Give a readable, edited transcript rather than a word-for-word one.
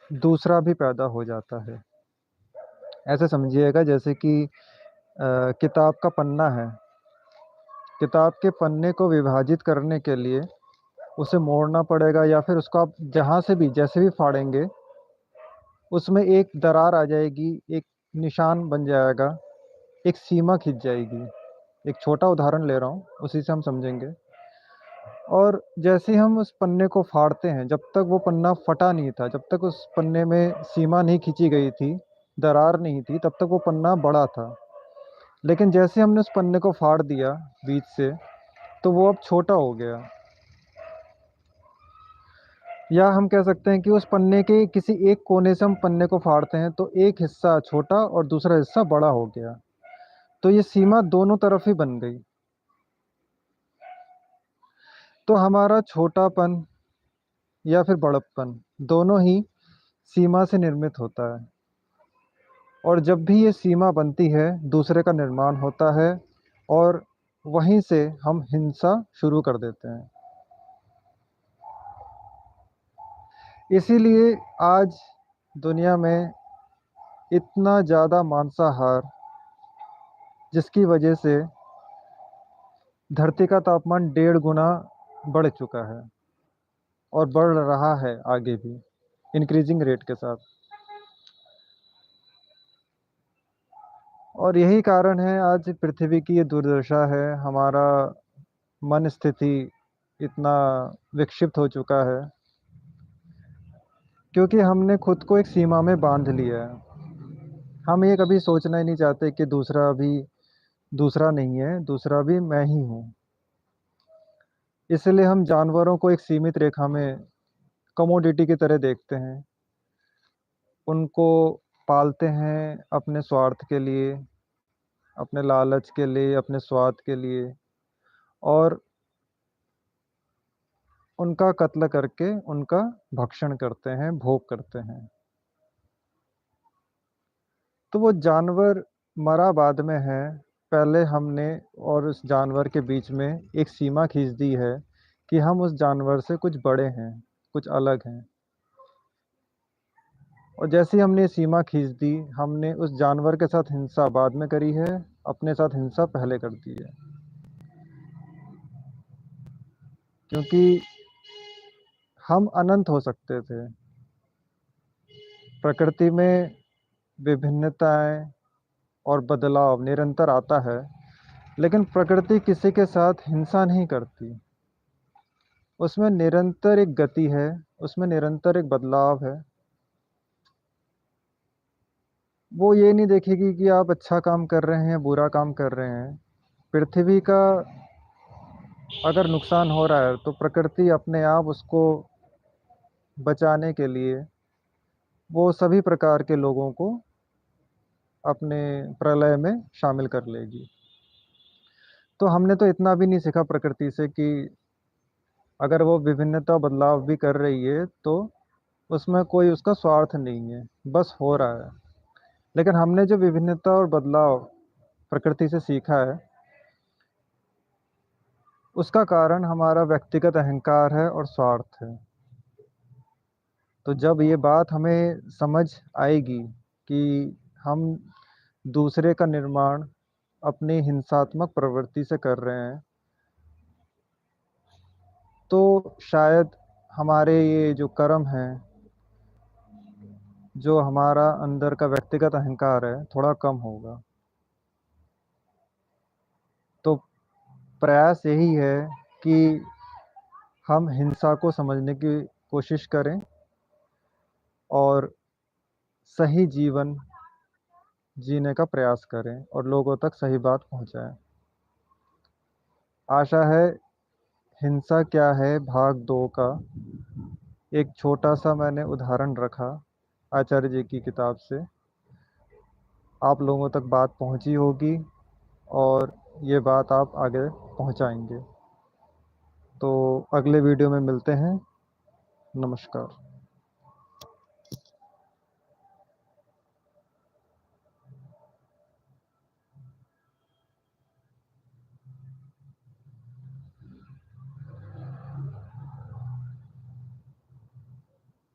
दूसरा भी पैदा हो जाता है। ऐसे समझिएगा जैसे कि किताब का पन्ना है। किताब के पन्ने को विभाजित करने के लिए उसे मोड़ना पड़ेगा या फिर उसको आप जहाँ से भी जैसे भी फाड़ेंगे, उसमें एक दरार आ जाएगी, एक निशान बन जाएगा, एक सीमा खिंच जाएगी। एक छोटा उदाहरण ले रहा हूँ, उसी से हम समझेंगे। और जैसे ही हम उस पन्ने को फाड़ते हैं, जब तक वो पन्ना फटा नहीं था, जब तक उस पन्ने में सीमा नहीं खींची गई थी, दरार नहीं थी, तब तक वो पन्ना बड़ा था। लेकिन जैसे हमने उस पन्ने को फाड़ दिया बीच से, तो वो अब छोटा हो गया। या हम कह सकते हैं कि उस पन्ने के किसी एक कोने से हम पन्ने को फाड़ते हैं, तो एक हिस्सा छोटा और दूसरा हिस्सा बड़ा हो गया। तो ये सीमा दोनों तरफ ही बन गई। तो हमारा छोटापन या फिर बड़प्पन, दोनों ही सीमा से निर्मित होता है। और जब भी ये सीमा बनती है, दूसरे का निर्माण होता है और वहीं से हम हिंसा शुरू कर देते हैं। इसीलिए आज दुनिया में इतना ज़्यादा मांसाहार, जिसकी वजह से धरती का तापमान 1.5 गुना बढ़ चुका है और बढ़ रहा है आगे भी, इंक्रीजिंग रेट के साथ। और यही कारण है आज पृथ्वी की ये दुर्दशा है। हमारा मन स्थिति इतना विक्षिप्त हो चुका है क्योंकि हमने खुद को एक सीमा में बांध लिया है। हम ये कभी सोचना ही नहीं चाहते कि दूसरा भी दूसरा नहीं है, दूसरा भी मैं ही हूँ। इसलिए हम जानवरों को एक सीमित रेखा में कमोडिटी की तरह देखते हैं। उनको पालते हैं अपने स्वार्थ के लिए, अपने लालच के लिए, अपने स्वाद के लिए, और उनका कत्ल करके उनका भक्षण करते हैं, भोग करते हैं। तो वो जानवर मरा बाद में है, पहले हमने और उस जानवर के बीच में एक सीमा खींच दी है कि हम उस जानवर से कुछ बड़े हैं, कुछ अलग हैं। और जैसे ही हमने ये सीमा खींच दी, हमने उस जानवर के साथ हिंसा बाद में करी है, अपने साथ हिंसा पहले कर दी है। क्योंकि हम अनंत हो सकते थे। प्रकृति में विभिन्नताएं और बदलाव निरंतर आता है, लेकिन प्रकृति किसी के साथ हिंसा नहीं करती। उसमें निरंतर एक गति है, उसमें निरंतर एक बदलाव है। वो ये नहीं देखेगी कि आप अच्छा काम कर रहे हैं, बुरा काम कर रहे हैं। पृथ्वी का अगर नुकसान हो रहा है, तो प्रकृति अपने आप उसको बचाने के लिए वो सभी प्रकार के लोगों को अपने प्रलय में शामिल कर लेगी। तो हमने तो इतना भी नहीं सीखा प्रकृति से कि अगर वो विभिन्नता बदलाव भी कर रही है, तो उसमें कोई उसका स्वार्थ नहीं है, बस हो रहा है। लेकिन हमने जो विभिन्नता और बदलाव प्रकृति से सीखा है, उसका कारण हमारा व्यक्तिगत अहंकार है और स्वार्थ है। तो जब ये बात हमें समझ आएगी कि हम दूसरे का निर्माण अपनी हिंसात्मक प्रवृत्ति से कर रहे हैं, तो शायद हमारे ये जो कर्म हैं, जो हमारा अंदर का व्यक्तिगत अहंकार है, थोड़ा कम होगा। तो प्रयास यही है कि हम हिंसा को समझने की कोशिश करें और सही जीवन जीने का प्रयास करें और लोगों तक सही बात पहुंचाएं। आशा है हिंसा क्या है भाग 2 का एक छोटा सा मैंने उदाहरण रखा आचार्य जी की किताब से, आप लोगों तक बात पहुंची होगी और ये बात आप आगे पहुंचाएंगे। तो अगले वीडियो में मिलते हैं। नमस्कार।